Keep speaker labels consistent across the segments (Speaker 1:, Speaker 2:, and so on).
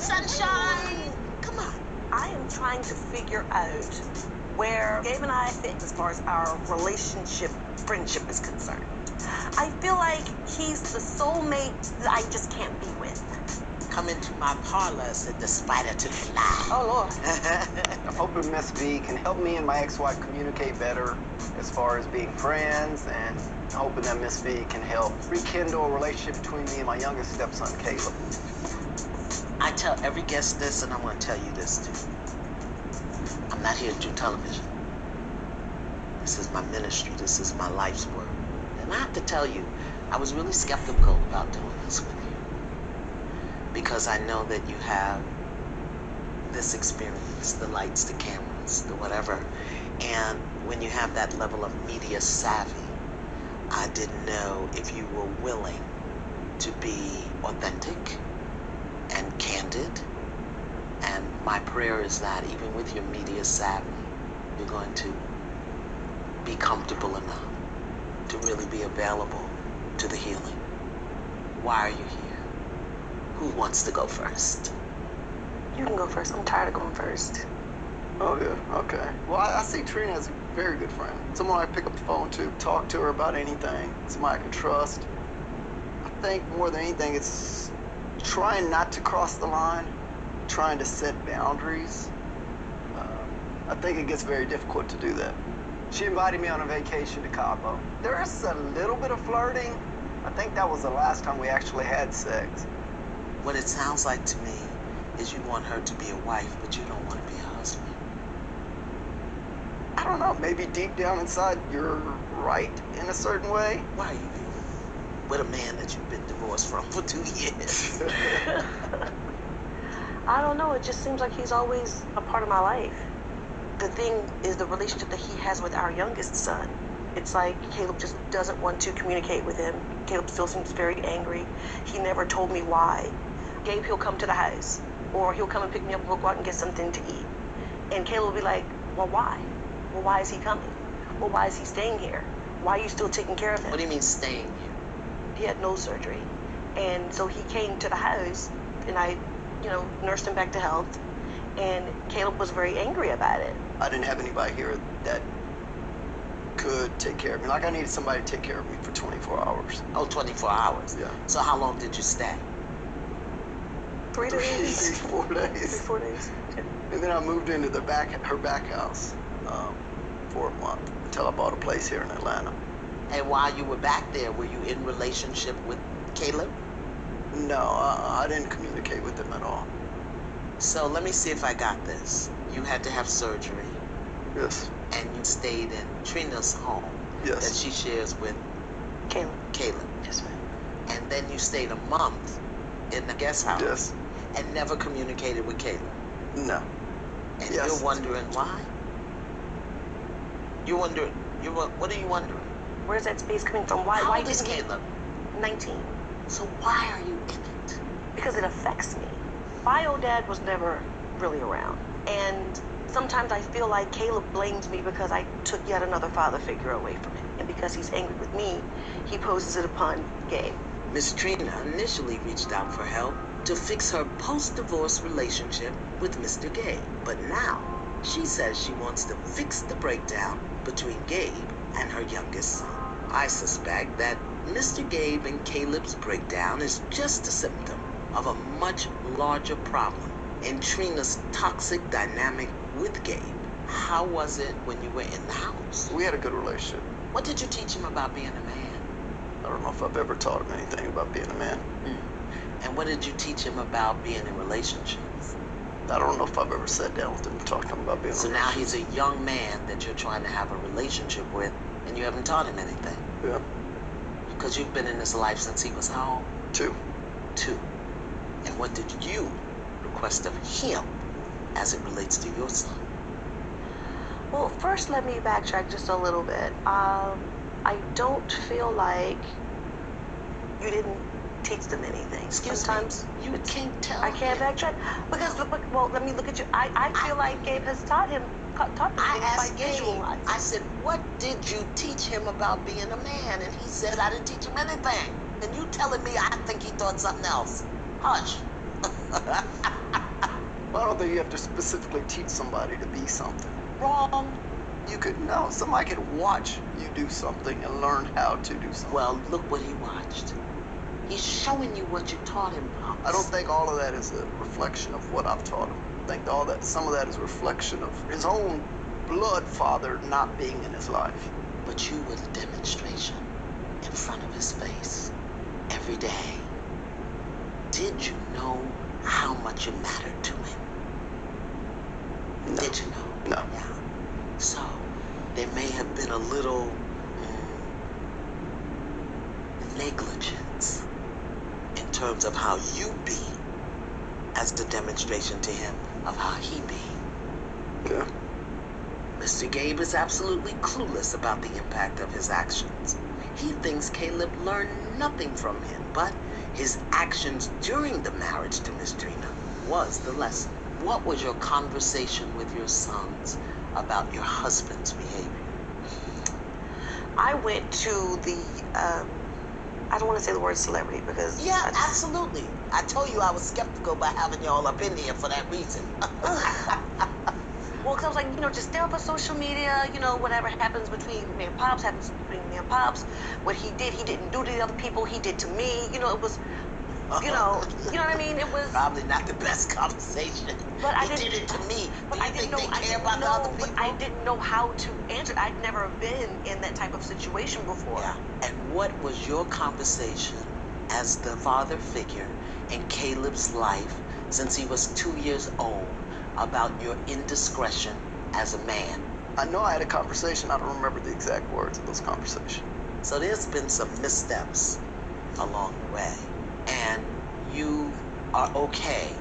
Speaker 1: sunshine. Come on.
Speaker 2: I am trying to figure out where Gabe and I fit as far as our relationship, friendship is concerned. I feel like he's the soulmate that I just can't be with.
Speaker 1: Come into my parlor, said the spider to the fly.
Speaker 2: Oh, Lord.
Speaker 3: I'm hoping Miss V can help me and my ex-wife communicate better as far as being friends, and hoping that Miss V can help rekindle a relationship between me and my youngest stepson, Caleb.
Speaker 1: I tell every guest this, and I'm going to tell you this, too. I'm not here to do television. This is my ministry. This is my life's work. And I have to tell you, I was really skeptical about doing this with you. Because I know that you have this experience, the lights, the cameras, the whatever. And when you have that level of media savvy, I didn't know if you were willing to be authentic and candid. And my prayer is that even with your media savvy, you're going to be comfortable enough to really be available to the healing. Why are you here? Who wants to go first?
Speaker 2: You can go first. I'm tired of going first.
Speaker 3: Oh, yeah, okay. Well, I see Trina as a very good friend. Someone I pick up the phone to, talk to her about anything. Somebody I can trust. I think more than anything, it's trying not to cross the line, trying to set boundaries. I think it gets very difficult to do that. She invited me on a vacation to Cabo. There is a little bit of flirting. I think that was the last time we actually had sex.
Speaker 1: What it sounds like to me is you want her to be a wife, but you don't want to be a husband.
Speaker 3: I don't know, maybe deep down inside you're right in a certain way.
Speaker 1: Why are you here with a man that you've been divorced from for 2 years?
Speaker 2: I don't know. It just seems like he's always a part of my life. The thing is the relationship that he has with our youngest son. It's like Caleb just doesn't want to communicate with him. Caleb still seems very angry. He never told me why. Gabe, he'll come to the house, or he'll come and pick me up and we'll go out and get something to eat. And Caleb will be like, well, why? Well, why is he coming? Well, why is he staying here? Why are you still taking care of him?
Speaker 1: What do you mean staying here?
Speaker 2: He had nose surgery. And so he came to the house, and I, nursed him back to health. And Caleb was very angry about it.
Speaker 3: I didn't have anybody here that could take care of me. Like, I needed somebody to take care of me for 24 hours.
Speaker 1: Oh, 24 hours?
Speaker 3: Yeah.
Speaker 1: So how long did you stay?
Speaker 2: 3 days.
Speaker 3: 4 days.
Speaker 2: 4 days.
Speaker 3: And then I moved into her back house for a month until I bought a place here in Atlanta.
Speaker 1: And while you were back there, were you in relationship with Caleb?
Speaker 3: No, I didn't communicate with him at all.
Speaker 1: So let me see if I got this. You had to have surgery.
Speaker 3: Yes.
Speaker 1: And you stayed in Trina's home.
Speaker 3: Yes.
Speaker 1: That she shares with Caleb.
Speaker 2: Yes, ma'am.
Speaker 1: And then you stayed a month in the guest house.
Speaker 3: Yes.
Speaker 1: And never communicated with Caleb.
Speaker 3: No.
Speaker 1: And
Speaker 3: yes.
Speaker 1: You're wondering why? You're wondering, what are you wondering?
Speaker 2: Where's that space coming from? Why
Speaker 1: How old is
Speaker 2: didn't he-
Speaker 1: Caleb?
Speaker 2: 19.
Speaker 1: So why are you in it?
Speaker 2: Because it affects me. Bio dad was never really around. And sometimes I feel like Caleb blames me because I took yet another father figure away from him. And because he's angry with me, he poses it upon Gabe.
Speaker 1: Miss Trina initially reached out for help to fix her post-divorce relationship with Mr. Gabe. But now, she says she wants to fix the breakdown between Gabe and her youngest son. I suspect that Mr. Gabe and Caleb's breakdown is just a symptom of a much larger problem in Trina's toxic dynamic with Gabe. How was it when you were in the house?
Speaker 3: We had a good relationship.
Speaker 1: What did you teach him about being a man?
Speaker 3: I don't know if I've ever taught him anything about being a man.
Speaker 1: And what did you teach him about being in relationships?
Speaker 3: I don't know if I've ever sat down with him and talked to him about being
Speaker 1: So now he's a young man that you're trying to have a relationship with, and you haven't taught him anything.
Speaker 3: Yeah.
Speaker 1: Because you've been in this life since he was how old?
Speaker 3: 2.
Speaker 1: 2. And what did you request of him as it relates to your son?
Speaker 2: Well, first let me backtrack just a little bit. I don't feel like you didn't teach them anything. Sometimes
Speaker 1: me, you can't tell
Speaker 2: I can't
Speaker 1: him.
Speaker 2: backtrack because, well, let me look at you. I feel like Gabe has taught him
Speaker 1: I asked
Speaker 2: by
Speaker 1: Gabe,
Speaker 2: visualizing.
Speaker 1: I said, what did you teach him about being a man? And he said, I didn't teach him anything. And you telling me I think he thought something else. Hush.
Speaker 3: Well, I don't think you have to specifically teach somebody to be something.
Speaker 1: Wrong.
Speaker 3: You could, no, somebody could watch you do something and learn how to do something.
Speaker 1: Well, look what he watched. He's showing you what you taught him, Pops.
Speaker 3: I don't think all of that is a reflection of what I've taught him. I think some of that is a reflection of his own blood father not being in his life.
Speaker 1: But you were the demonstration in front of his face every day. Did you know how much you mattered to him?
Speaker 3: No.
Speaker 1: Did you know?
Speaker 3: No.
Speaker 1: Yeah. So, there may have been a little negligence in terms of how you be as the demonstration to him of how he be.
Speaker 3: Okay.
Speaker 1: Mr. Gabe is absolutely clueless about the impact of his actions. He thinks Caleb learned nothing from him, but his actions during the marriage to Miss Trina was the lesson. What was your conversation with your sons about your husband's behavior?
Speaker 2: I went to the, I don't want to say the word celebrity because...
Speaker 1: Yeah, absolutely. I told you I was skeptical by having y'all up in here for that reason.
Speaker 2: Well, because I was like, just stay off of social media, whatever happens between me and Pops happens between me and Pops. What he didn't do to the other people, he did to me. It was, you know what I mean? It was...
Speaker 1: Probably not the best conversation.
Speaker 2: But
Speaker 1: he did it to me. Do you think they care about the other people?
Speaker 2: But I didn't know how to answer. I'd never been in that type of situation before.
Speaker 1: Yeah. And what was your conversation as the father figure in Caleb's life since he was 2 years old about your indiscretion as a man?
Speaker 3: I know I had a conversation. I don't remember the exact words of those conversations.
Speaker 1: So there's been some missteps along the way. And you are okay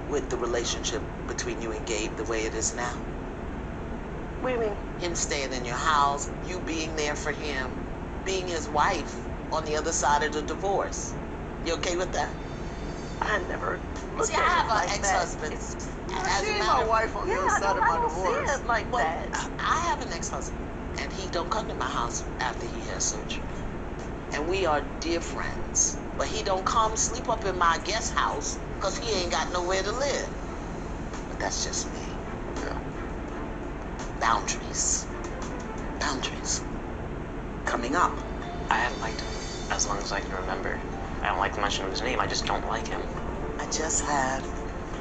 Speaker 1: with the relationship between you and Gabe the way it is now?
Speaker 2: What do you mean?
Speaker 1: Him staying in your house, you being there for him, being his wife on the other side of the divorce. You okay with that?
Speaker 2: I never looked
Speaker 1: See, I
Speaker 2: at
Speaker 1: have
Speaker 2: it
Speaker 1: an
Speaker 2: like
Speaker 1: ex-husband.
Speaker 2: that.
Speaker 3: She ain't my wife on the other side of my
Speaker 2: I
Speaker 3: divorce.
Speaker 2: don't see it like that.
Speaker 1: I have an ex-husband, and he don't come to my house after he has surgery. And we are dear friends. But he don't come sleep up in my guest house because he ain't got nowhere to live. But that's just me.
Speaker 3: Yeah.
Speaker 1: Boundaries. Boundaries. Coming up.
Speaker 4: I haven't liked him as long as I can remember. I don't like the mention of his name. I just don't like him.
Speaker 1: I just had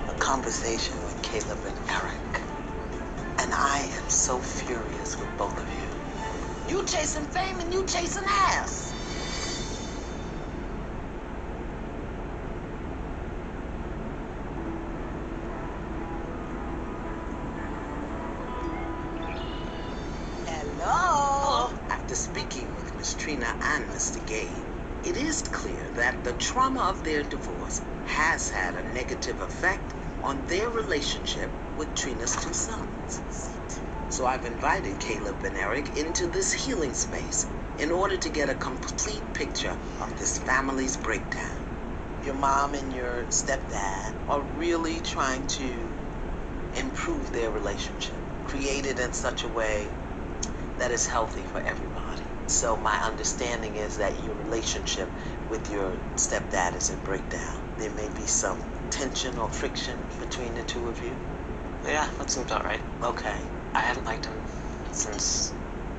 Speaker 1: a conversation with Caleb and Eric. And I am so furious with both of you. You chasing fame and you chasing ass. Hello. After speaking with Miss Trina and Mr. Gabe, it is clear that the trauma of their divorce has had a negative effect on their relationship with Trina's two sons. So I've invited Caleb and Eric into this healing space in order to get a complete picture of this family's breakdown. Your mom and your stepdad are really trying to improve their relationship, create it in such a way that is healthy for everybody. So my understanding is that your relationship with your stepdad is in breakdown. There may be some tension or friction between the two of you.
Speaker 4: Yeah, that seems about right.
Speaker 1: Okay.
Speaker 4: I haven't liked him since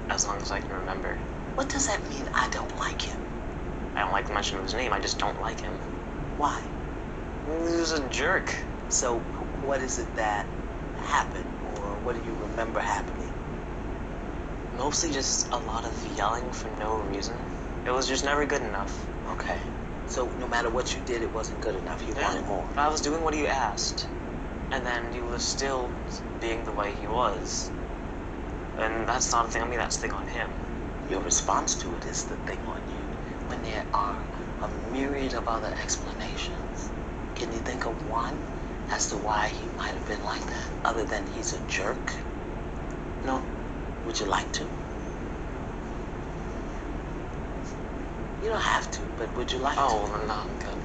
Speaker 4: as long as I can remember.
Speaker 1: What does that mean, I don't like him?
Speaker 4: I don't like the mention of his name. I just don't like him.
Speaker 1: Why?
Speaker 4: He was a jerk.
Speaker 1: So what is it that happened, or what do you remember happening?
Speaker 4: Mostly just a lot of yelling for no reason. It was just never good enough.
Speaker 1: Okay. So no matter what you did, it wasn't good enough. You wanted more.
Speaker 4: But I was doing what he asked. And then he was still being the way he was. And that's not a thing on me, that's a thing on him.
Speaker 1: Your response to it is the thing on you when there are a myriad of other explanations. Can you think of one as to why he might have been like that, other than he's a jerk?
Speaker 4: No.
Speaker 1: Would you like to? You don't have to, but would you like to?
Speaker 4: Oh, well, no, I'm good.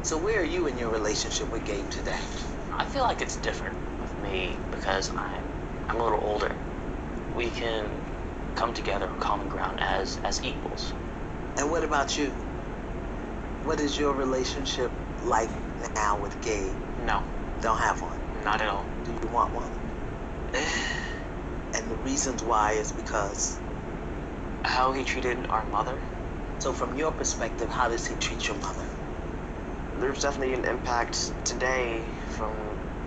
Speaker 1: So where are you in your relationship with Gabe today?
Speaker 4: I feel like it's different with me because I'm a little older. We can come together on common ground as equals.
Speaker 1: And what about you? What is your relationship life now with Gabe?
Speaker 4: No,
Speaker 1: Don't have one.
Speaker 4: not at all.
Speaker 1: Do you want one? And the reasons why is because...
Speaker 4: How he treated our mother?
Speaker 1: So from your perspective, how does he treat your mother?
Speaker 4: There's definitely an impact today from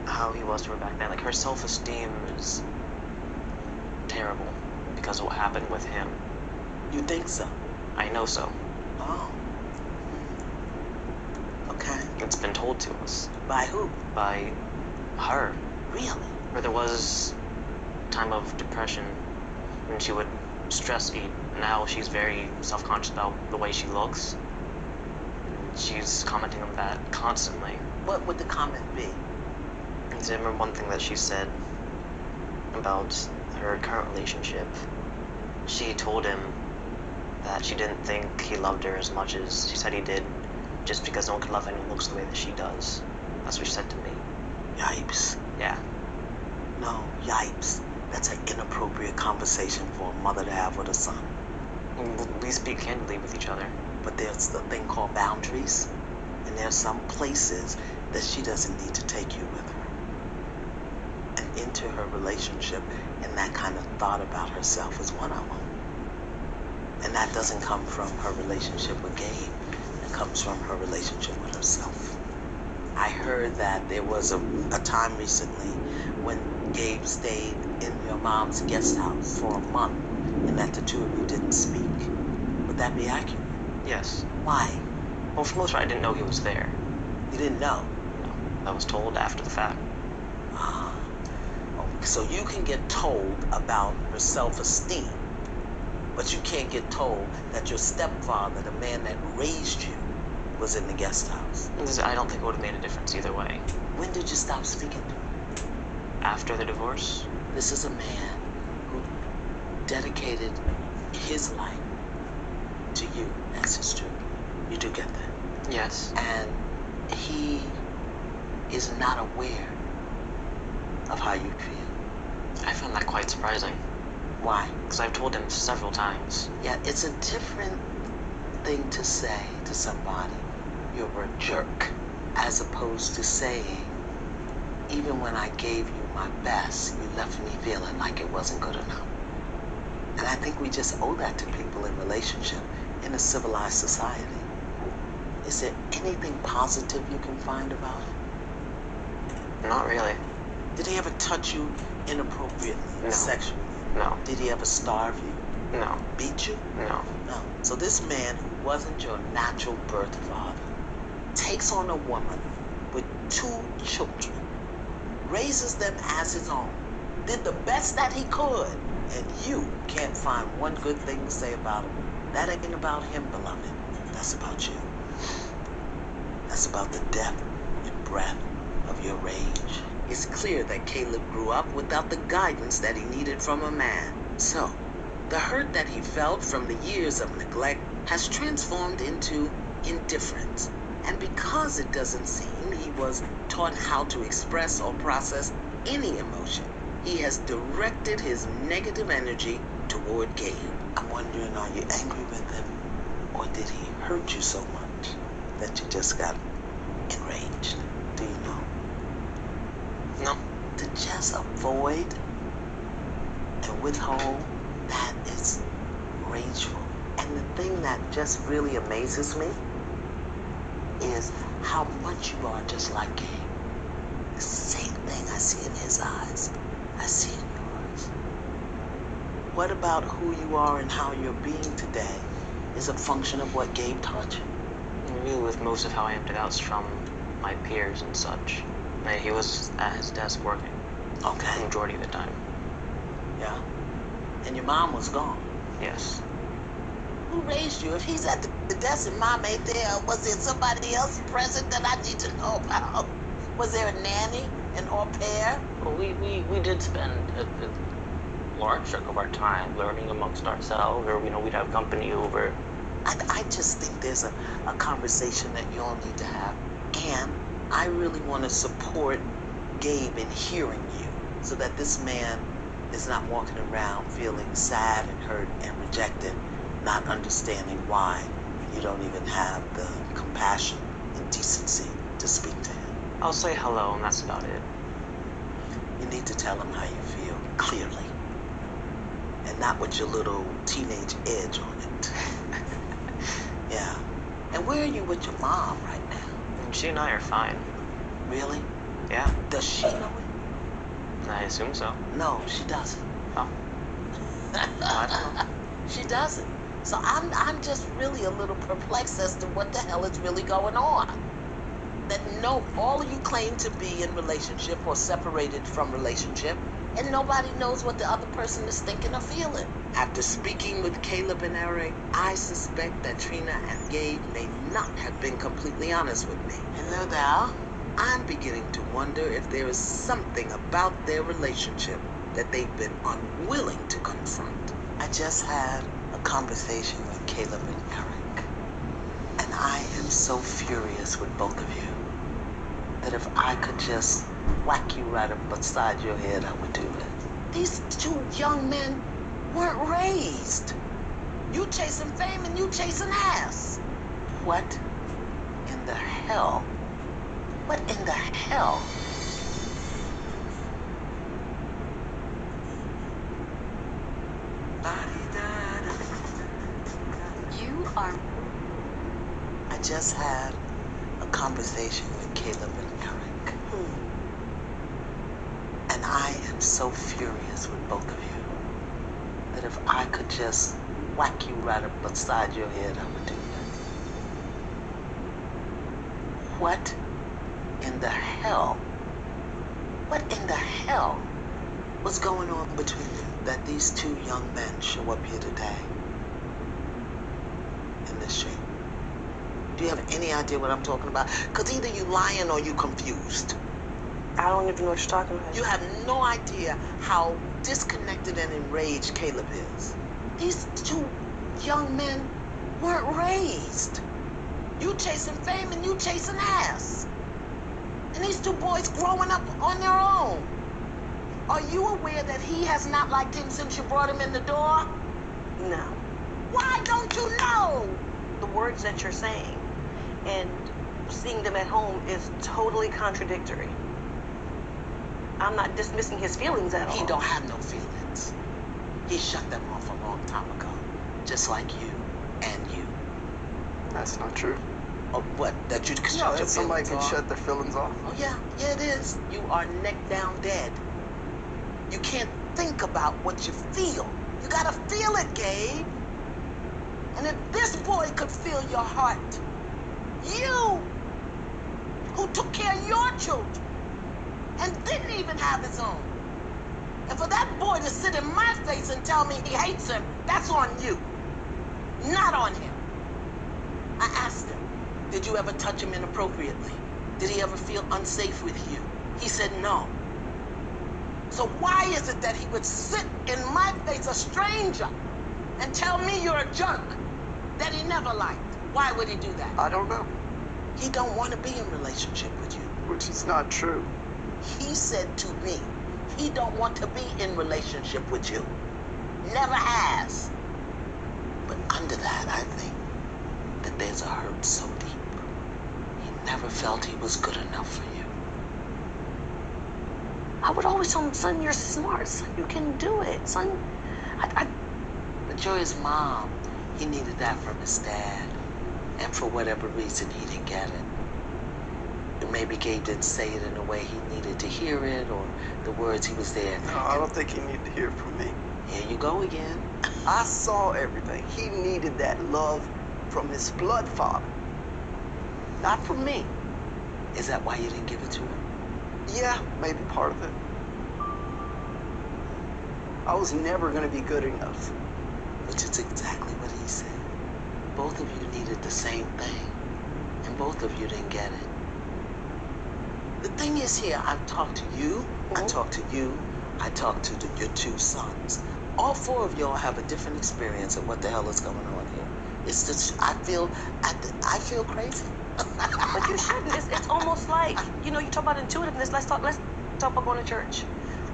Speaker 4: how he was to her back then. Like, her self-esteem is terrible because of what happened with him.
Speaker 1: You think so?
Speaker 4: I know so.
Speaker 1: Oh. Okay.
Speaker 4: It's been told to us.
Speaker 1: By who?
Speaker 4: By her.
Speaker 1: Really?
Speaker 4: Where there was time of depression and she would stress eat. Now she's very self-conscious about the way she looks. She's commenting on that constantly.
Speaker 1: What would the comment be?
Speaker 4: I remember one thing that she said about her current relationship. She told him that she didn't think he loved her as much as she said he did, just because no one can love anyone who looks the way that she does. That's what she said to me.
Speaker 1: Yipes.
Speaker 4: Yeah.
Speaker 1: No, yipes. That's an inappropriate conversation for a mother to have with a son.
Speaker 4: We speak candidly with each other.
Speaker 1: But there's the thing called boundaries, and there's some places that she doesn't need to take you with her. And into her relationship, and that kind of thought about herself is one of them. And that doesn't come from her relationship with Gabe. It comes from her relationship with herself. I heard that there was a time recently when Gabe stayed in your mom's guest house for a month, and that the two of you didn't speak. Would that be accurate?
Speaker 4: Yes.
Speaker 1: Why?
Speaker 4: Well, for the most part, I didn't know he was there.
Speaker 1: You didn't know?
Speaker 4: No. I was told after the fact.
Speaker 1: Ah. So you can get told about her self-esteem, but you can't get told that your stepfather, the man that raised you, was in the guest house.
Speaker 4: I don't think it would have made a difference either way.
Speaker 1: When did you stop speaking to him?
Speaker 4: After the divorce?
Speaker 1: This is a man who dedicated his life to you as his children. You do get that?
Speaker 4: Yes.
Speaker 1: And he is not aware of how you feel.
Speaker 4: I found that quite surprising.
Speaker 1: Why?
Speaker 4: Because I've told him several times.
Speaker 1: Yeah, it's a different thing to say to somebody, you're a jerk, as opposed to saying, even when I gave you my best, you left me feeling like it wasn't good enough. And I think we just owe that to people in relationship in a civilized society. Is there anything positive you can find about it?
Speaker 4: Not really.
Speaker 1: Did he ever touch you inappropriately,
Speaker 4: No.
Speaker 1: sexually?
Speaker 4: No.
Speaker 1: Did he ever starve you?
Speaker 4: No.
Speaker 1: Beat you?
Speaker 4: No.
Speaker 1: No. So this man who wasn't your natural birth father takes on a woman with 2 children, raises them as his own, did the best that he could, and you can't find one good thing to say about him. That ain't about him, beloved. That's about you. That's about the depth and breadth of your rage. It's clear that Caleb grew up without the guidance that he needed from a man. So, the hurt that he felt from the years of neglect has transformed into indifference. And because it doesn't seem he was taught how to express or process any emotion, he has directed his negative energy toward Gabe. I'm wondering, are you angry with him? Or did he hurt you so much that you just got enraged? Do you know?
Speaker 4: No.
Speaker 1: To just avoid and withhold, that is rageful. And the thing that just really amazes me is how much you are just like Gabe. The same thing I see in his eyes, I see in yours. What about who you are and how you're being today is a function of what Gabe taught you?
Speaker 4: Really, with most of how I am today, it's from my peers and such. And he was at his desk working the
Speaker 1: Okay,
Speaker 4: majority of the time.
Speaker 1: yeah. And your mom was gone.
Speaker 4: Yes.
Speaker 1: Who raised you? If he's at the desk and mom ain't there, was there somebody else present that I need to know about? Was there a nanny, an au pair?
Speaker 5: Well, we did spend a large chunk of our time learning amongst ourselves, or, we'd have company over.
Speaker 1: I just think there's a conversation that you all need to have. And I really want to support Gabe in hearing you so that this man is not walking around feeling sad and hurt and rejected, not understanding why you don't even have the compassion and decency to speak to him.
Speaker 4: I'll say hello, and that's about it.
Speaker 1: You need to tell him how you feel, clearly. And not with your little teenage edge on it. Yeah. And where are you with your mom right now?
Speaker 4: She and I are fine.
Speaker 1: Really?
Speaker 4: Yeah,
Speaker 1: Does she know it?
Speaker 4: I assume so.
Speaker 1: No, she doesn't.
Speaker 4: Oh. I don't know.
Speaker 1: She doesn't. So I'm just really a little perplexed as to what the hell is really going on. That no, all of you claim to be in relationship or separated from relationship, and nobody knows what the other person is thinking or feeling. After speaking with Caleb and Eric, I suspect that Trina and Gabe may not have been completely honest with me. Hello there. I'm beginning to wonder if there is something about their relationship that they've been unwilling to confront. I just had a conversation with Caleb and Eric, and I am so furious with both of you that if I could just whack you right up beside your head, I would do it. These two young men weren't raised. You chasing fame and you chasing ass. What in the hell? What in the hell?
Speaker 2: You are.
Speaker 1: I just had a conversation with Caleb and Eric. And I am so furious with both of you that if I could just whack you right up beside your head, I would do it. What in the hell? What in the hell was going on between you that these two young men show up here today in this street? Do you have any idea what I'm talking about? Because either you lying or you confused.
Speaker 2: I don't even know what you're talking about.
Speaker 1: You have no idea how disconnected and enraged Caleb is. These two young men weren't raised. You chasing fame and you chasing ass. And these two boys growing up on their own. Are you aware that he has not liked him since you brought him in the door?
Speaker 2: No.
Speaker 1: Why don't you know?
Speaker 2: The words that you're saying and seeing them at home is totally contradictory. I'm not dismissing his feelings at all.
Speaker 1: He don't have no feelings. He shut them off a long time ago. Just like you and you.
Speaker 3: That's not true.
Speaker 1: Oh, what? That you can
Speaker 3: No,
Speaker 1: shut your
Speaker 3: that somebody
Speaker 1: feelings
Speaker 3: can
Speaker 1: off?
Speaker 3: shut their feelings off.
Speaker 1: Oh, yeah. Yeah, it is. You are neck down dead. You can't think about what you feel. You gotta feel it, Gabe. And if this boy could feel your heart, you, who took care of your children and didn't even have his own, and for that boy to sit in my face and tell me he hates him, that's on you, not on him. I asked him, did you ever touch him inappropriately? Did he ever feel unsafe with you? He said no. So why is it that he would sit in my face, a stranger, and tell me you're a jerk that he never liked? Why would he do that?
Speaker 3: I don't know.
Speaker 1: He don't want to be in relationship with you.
Speaker 3: Which is not true.
Speaker 1: He said to me, he don't want to be in relationship with you. Never has. But under that, I think that there's a hurt so deep. He never felt he was good enough for you.
Speaker 2: I would always tell him, son, you're smart. Son, you can do it. Son,
Speaker 1: But you're his mom. He needed that from his dad. And for whatever reason, he didn't get it. And maybe Gabe didn't say it in a way he needed to hear it, or the words he was there.
Speaker 3: No, I don't think he needed to hear it from me.
Speaker 1: Here you go again.
Speaker 3: I saw everything. He needed that love from his blood father. Not from me.
Speaker 1: Is that why you didn't give it to him?
Speaker 3: Yeah, maybe part of it. I was never going to be good enough.
Speaker 1: Which is exactly what he said. Both of you needed the same thing, and both of you didn't get it. The thing is here, I've talked to you, I talked to you, I talked to your two sons. All four of y'all have a different experience of what the hell is going on here. It's just, I feel crazy.
Speaker 2: but you shouldn't. It's almost like, you talk about intuitiveness. Let's talk about going to church.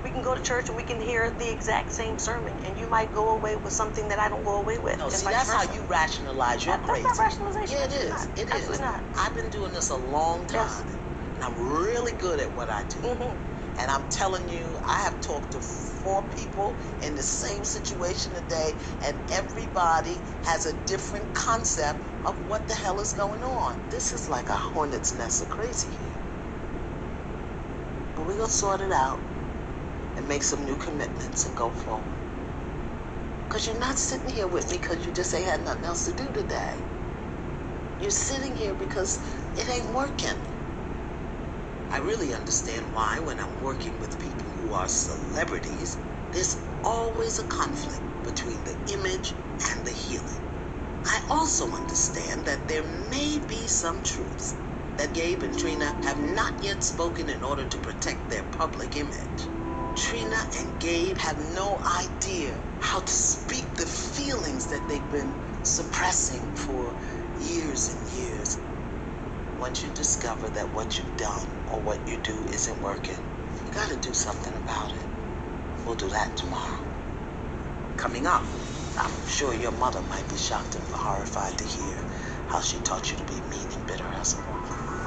Speaker 2: We can go to church and we can hear the exact same sermon, and you might go away with something that I don't go away with.
Speaker 1: No, see, that's how you rationalize your crazy.
Speaker 2: That's not rationalization.
Speaker 1: Yeah, it is.
Speaker 2: Not.
Speaker 1: It
Speaker 2: Absolutely
Speaker 1: is.
Speaker 2: not.
Speaker 1: I've been doing this a long time.
Speaker 2: Yes.
Speaker 1: And I'm really good at what I do. And I'm telling you, I have talked to 4 people in the same situation today, and everybody has a different concept of what the hell is going on. This is like a hornet's nest of crazy here. But we're going to sort it out and make some new commitments and go forward. Because you're not sitting here with me because you just ain't had nothing else to do today. You're sitting here because it ain't working. I really understand why when I'm working with people who are celebrities, there's always a conflict between the image and the healing. I also understand that there may be some truths that Gabe and Trina have not yet spoken in order to protect their public image. Trina and Gabe have no idea how to speak the feelings that they've been suppressing for years and years. Once you discover that what you've done or what you do isn't working, you gotta do something about it. We'll do that tomorrow. Coming up, I'm sure your mother might be shocked and horrified to hear how she taught you to be mean and bitter as a woman.